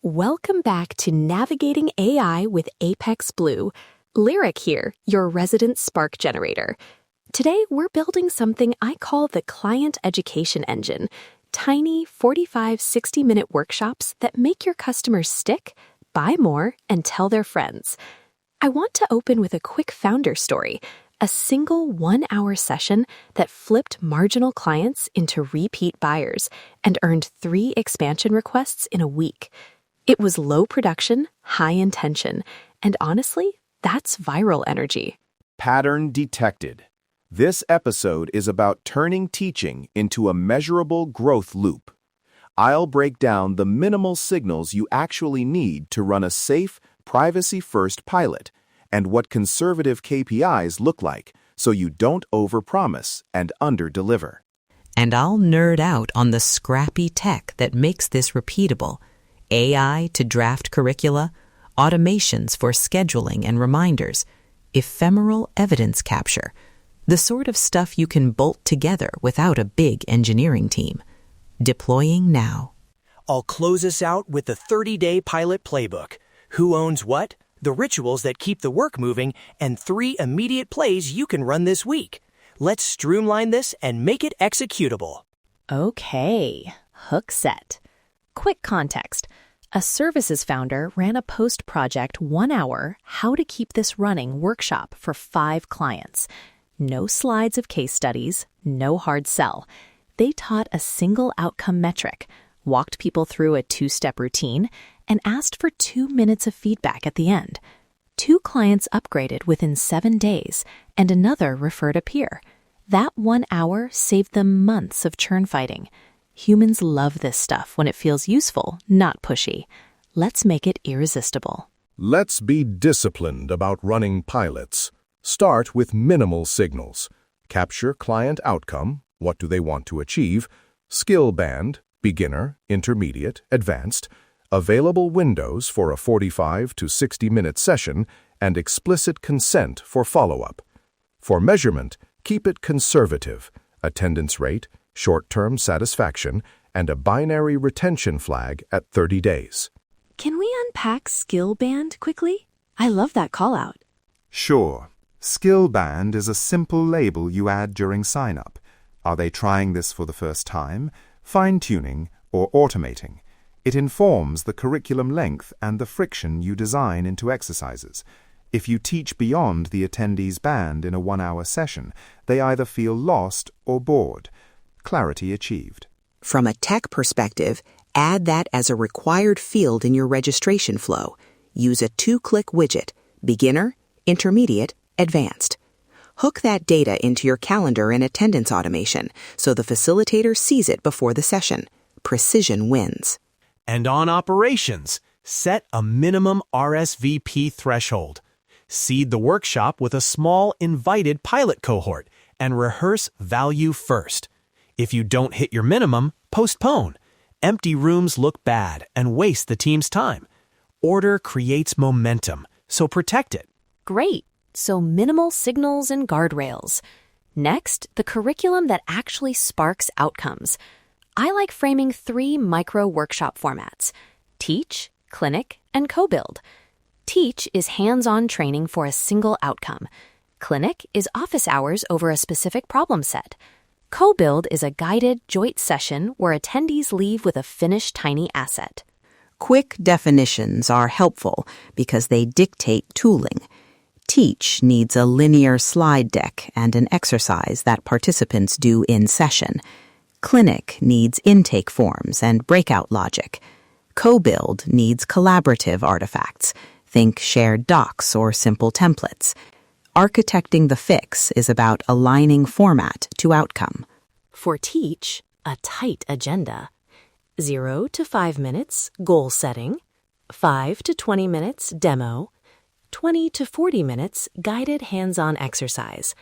Welcome back to Navigating AI with Apex Blue. Lyric here, your resident spark generator. Today, we're building something I call the Client Education Engine. Tiny 45, 60-minute workshops that make your customers stick, buy more, and tell their friends. I want to open with a quick founder story, a single 1-hour session that flipped marginal clients into repeat buyers and earned 3 expansion requests in a week. It was low production, high intention, and honestly, that's viral energy. Pattern detected. This episode is about turning teaching into a measurable growth loop. I'll break down the minimal signals you actually need to run a safe, privacy-first pilot and what conservative KPIs look like so you don't overpromise and underdeliver. And I'll nerd out on the scrappy tech that makes this repeatable. AI to draft curricula, automations for scheduling and reminders, ephemeral evidence capture, the sort of stuff you can bolt together without a big engineering team. Deploying now. I'll close us out with the 30-day pilot playbook. Who owns what? The rituals that keep the work moving, and 3 immediate plays you can run this week. Let's streamline this and make it executable. Okay, hook set. Quick context. A services founder ran a post-project 1-hour how to keep this running workshop for 5 clients. No slides of case studies, no hard sell. They taught a single outcome metric, walked people through a 2-step routine, and asked for 2 minutes of feedback at the end. 2 clients upgraded within 7 days, and another referred a peer. That 1 hour saved them months of churn fighting. Humans love this stuff when it feels useful, not pushy. Let's make it irresistible. Let's be disciplined about running pilots. Start with minimal signals. Capture client outcome, what do they want to achieve, skill band, beginner, intermediate, advanced, available windows for a 45 to 60-minute session, and explicit consent for follow-up. For measurement, keep it conservative, attendance rate, short-term satisfaction, and a binary retention flag at 30 days. Can we unpack skill band quickly? I love that call-out. Sure. Skill band is a simple label you add during sign-up. Are they trying this for the first time, fine-tuning, or automating? It informs the curriculum length and the friction you design into exercises. If you teach beyond the attendee's band in a 1-hour session, they either feel lost or bored. Clarity achieved. From a tech perspective, add that as a required field in your registration flow. Use a 2-click widget, beginner, intermediate, advanced. Hook that data into your calendar and attendance automation so the facilitator sees it before the session. Precision wins. And on operations, set a minimum RSVP threshold. Seed the workshop with a small invited pilot cohort and rehearse value first. If you don't hit your minimum, postpone. Empty rooms look bad and waste the team's time. Order creates momentum, so protect it. Great. So minimal signals and guardrails. Next, the curriculum that actually sparks outcomes. I like framing 3 micro-workshop formats: Teach, Clinic, and Co-Build. Teach is hands-on training for a single outcome. Clinic is office hours over a specific problem set. Co-Build is a guided, joint session where attendees leave with a finished tiny asset. Quick definitions are helpful because they dictate tooling. Teach needs a linear slide deck and an exercise that participants do in session. Clinic needs intake forms and breakout logic. Co-Build needs collaborative artifacts. Think shared docs or simple templates. Architecting the fix is about aligning format to outcome. For Teach, a tight agenda. 0 to 5 minutes, goal setting. 5 to 20 minutes, demo. 20 to 40 minutes, guided hands-on exercise.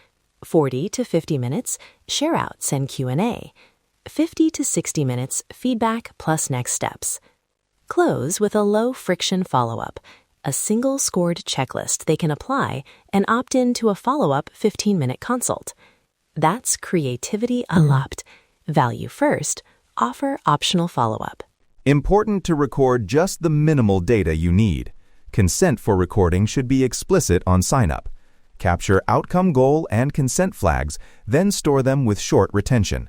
40 to 50 minutes, share-outs and Q&A. 50 to 60 minutes, feedback plus next steps. Close with a low-friction follow-up, a single scored checklist they can apply and opt in to a follow-up 15-minute consult. That's creativity unlocked. Value first, offer optional follow-up. Important to record just the minimal data you need. Consent for recording should be explicit on sign-up. Capture outcome goal and consent flags, then store them with short retention.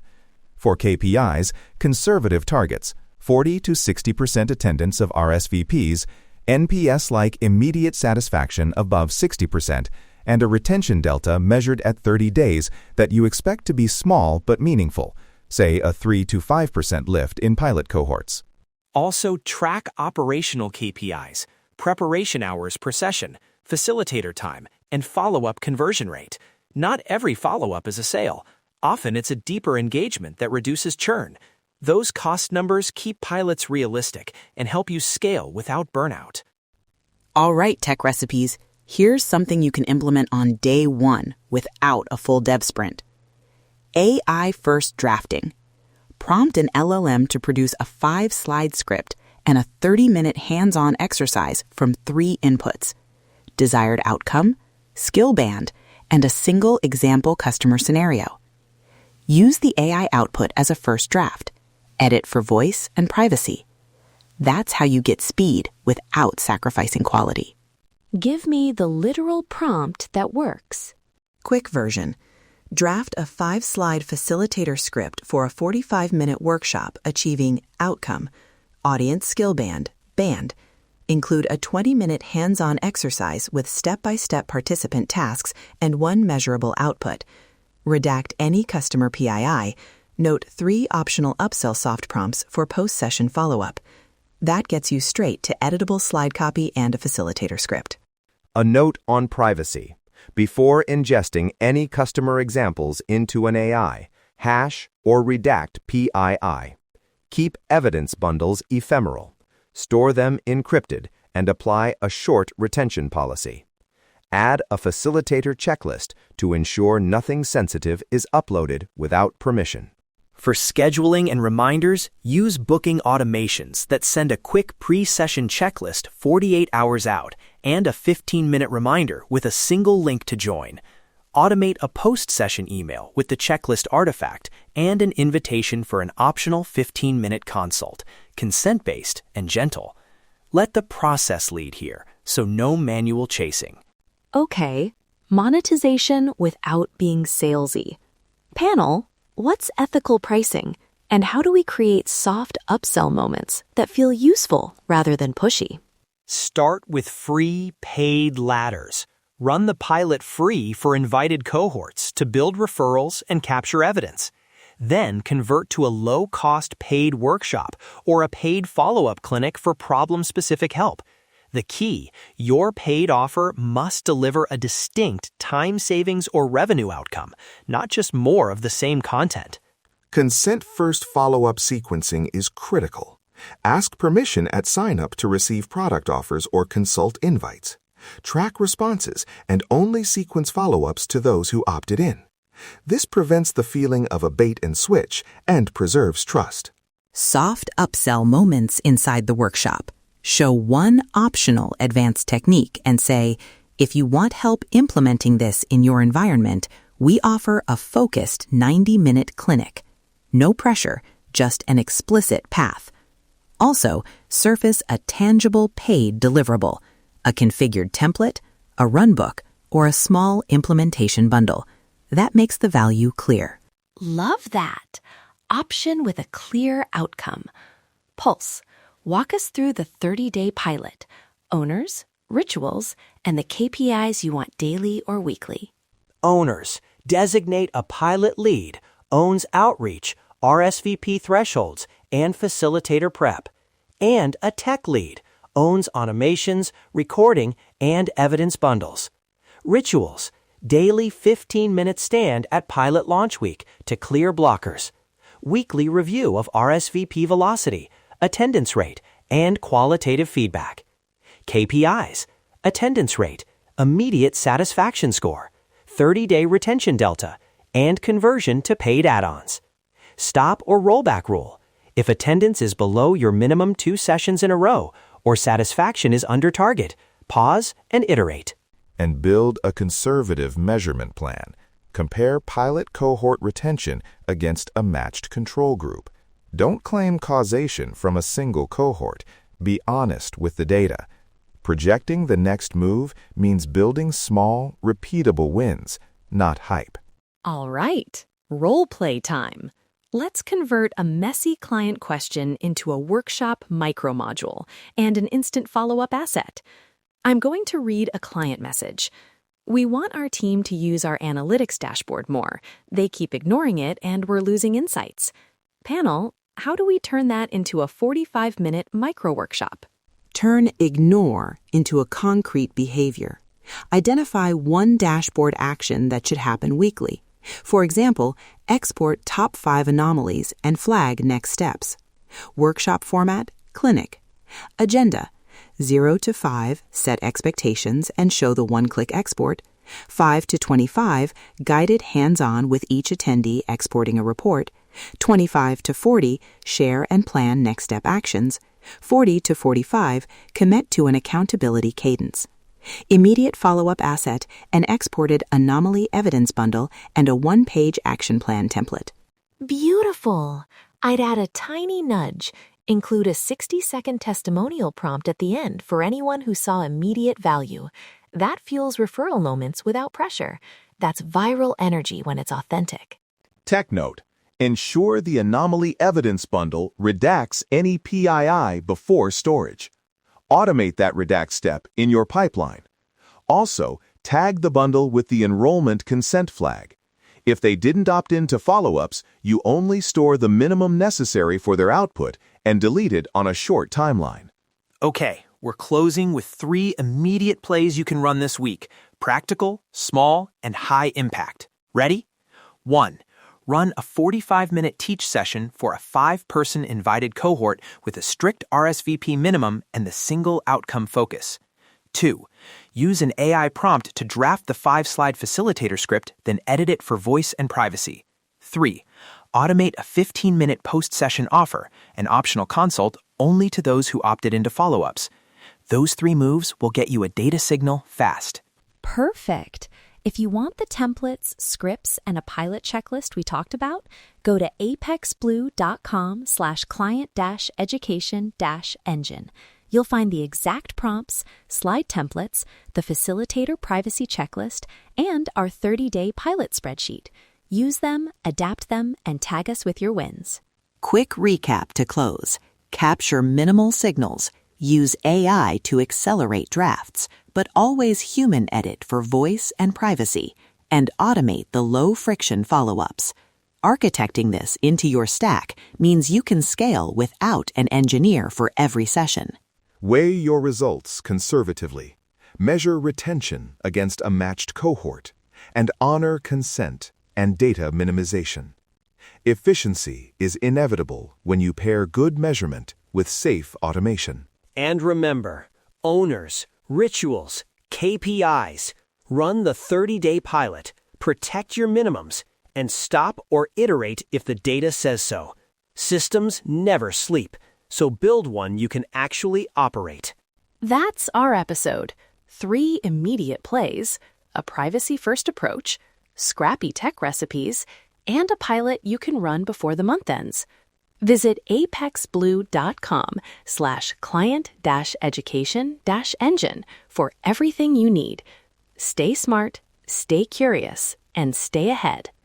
For KPIs, conservative targets, 40 to 60% attendance of RSVPs, NPS-like immediate satisfaction above 60%, and a retention delta measured at 30 days that you expect to be small but meaningful, say a 3 to 5% lift in pilot cohorts. Also, track operational KPIs, preparation hours per session, facilitator time, and follow-up conversion rate. Not every follow-up is a sale. Often it's a deeper engagement that reduces churn. Those cost numbers keep pilots realistic and help you scale without burnout. All right, tech recipes, here's something you can implement on day one without a full dev sprint. AI-first drafting. Prompt an LLM to produce a 5-slide script and a 30-minute hands-on exercise from 3 inputs: desired outcome, skill band, and a single example customer scenario. Use the AI output as a first draft. Edit for voice and privacy. That's how you get speed without sacrificing quality. Give me the literal prompt that works. Quick version. Draft a 5-slide facilitator script for a 45-minute workshop achieving outcome, audience skill band, band. Include a 20-minute hands-on exercise with step-by-step participant tasks and 1 measurable output. Redact any customer PII. Note 3 optional upsell soft prompts for post-session follow-up. That gets you straight to editable slide copy and a facilitator script. A note on privacy. Before ingesting any customer examples into an AI, hash or redact PII. Keep evidence bundles ephemeral. Store them encrypted and apply a short retention policy. Add a facilitator checklist to ensure nothing sensitive is uploaded without permission. For scheduling and reminders, use booking automations that send a quick pre-session checklist 48 hours out and a 15-minute reminder with a single link to join. Automate a post-session email with the checklist artifact and an invitation for an optional 15-minute consult, consent-based and gentle. Let the process lead here, so no manual chasing. Okay, monetization without being salesy. Panel, what's ethical pricing, and how do we create soft upsell moments that feel useful rather than pushy? Start with free paid ladders. Run the pilot free for invited cohorts to build referrals and capture evidence. Then convert to a low-cost paid workshop or a paid follow-up clinic for problem-specific help. The key, your paid offer must deliver a distinct time savings or revenue outcome, not just more of the same content. Consent-first follow-up sequencing is critical. Ask permission at sign-up to receive product offers or consult invites. Track responses and only sequence follow-ups to those who opted in. This prevents the feeling of a bait and switch and preserves trust. Soft upsell moments inside the workshop. Show 1 optional advanced technique and say, if you want help implementing this in your environment, we offer a focused 90-minute clinic. No pressure, just an explicit path. Also, surface a tangible paid deliverable, a configured template, a runbook, or a small implementation bundle. That makes the value clear. Love that. Option with a clear outcome. Pulse, walk us through the 30-day pilot, owners, rituals, and the KPIs you want daily or weekly. Owners, designate a pilot lead, owns outreach, RSVP thresholds, and facilitator prep. And a tech lead, owns automations, recording, and evidence bundles. Rituals, daily 15-minute stand at pilot launch week to clear blockers. Weekly review of RSVP velocity, attendance rate, and qualitative feedback. KPIs, attendance rate, immediate satisfaction score, 30-day retention delta, and conversion to paid add-ons. Stop or rollback rule. If attendance is below your minimum 2 sessions in a row or satisfaction is under target, pause and iterate. And build a conservative measurement plan. Compare pilot cohort retention against a matched control group. Don't claim causation from a single cohort. Be honest with the data. Projecting the next move means building small, repeatable wins, not hype. All right, role play time. Let's convert a messy client question into a workshop micromodule and an instant follow-up asset. I'm going to read a client message. We want our team to use our analytics dashboard more. They keep ignoring it and we're losing insights. Panel, how do we turn that into a 45-minute micro-workshop? Turn ignore into a concrete behavior. Identify one dashboard action that should happen weekly. For example, export top 5 anomalies and flag next steps. Workshop format, clinic. Agenda, 0 to 5, set expectations and show the one-click export. 5 to 25, guided hands-on with each attendee exporting a report. 25 to 40, share and plan next step actions. 40 to 45, commit to an accountability cadence. Immediate follow-up asset, an exported anomaly evidence bundle, and a one-page action plan template. Beautiful. I'd add a tiny nudge. Include a 60-second testimonial prompt at the end for anyone who saw immediate value. That fuels referral moments without pressure. That's viral energy when it's authentic. Tech note: ensure the anomaly evidence bundle redacts any PII before storage. Automate that redact step in your pipeline. Also, tag the bundle with the enrollment consent flag. If they didn't opt into follow-ups, you only store the minimum necessary for their output and delete it on a short timeline. Okay, we're closing with 3 immediate plays you can run this week. Practical, small, and high impact. Ready? 1. Run a 45-minute teach session for a 5-person invited cohort with a strict RSVP minimum and the single outcome focus. 2. Use an AI prompt to draft the 5-slide facilitator script, then edit it for voice and privacy. 3. Automate a 15-minute post-session offer, an optional consult only to those who opted into follow-ups. Those 3 moves will get you a data signal fast. Perfect. If you want the templates, scripts, and a pilot checklist we talked about, go to apexblue.com/client-education-engine. You'll find the exact prompts, slide templates, the facilitator privacy checklist, and our 30-day pilot spreadsheet. Use them, adapt them, and tag us with your wins. Quick recap to close. Capture minimal signals. Use AI to accelerate drafts, but always human edit for voice and privacy, and automate the low-friction follow-ups. Architecting this into your stack means you can scale without an engineer for every session. Weigh your results conservatively. Measure retention against a matched cohort, and honor consent and data minimization. Efficiency is inevitable when you pair good measurement with safe automation. And remember, owners, rituals, KPIs. Run the 30-day pilot, protect your minimums, and stop or iterate if the data says so. Systems never sleep, so build one you can actually operate. That's our episode. 3 immediate plays, a privacy-first approach, scrappy tech recipes, and a pilot you can run before the month ends. Visit apexblue.com/client-education-engine for everything you need. Stay smart, stay curious, and stay ahead.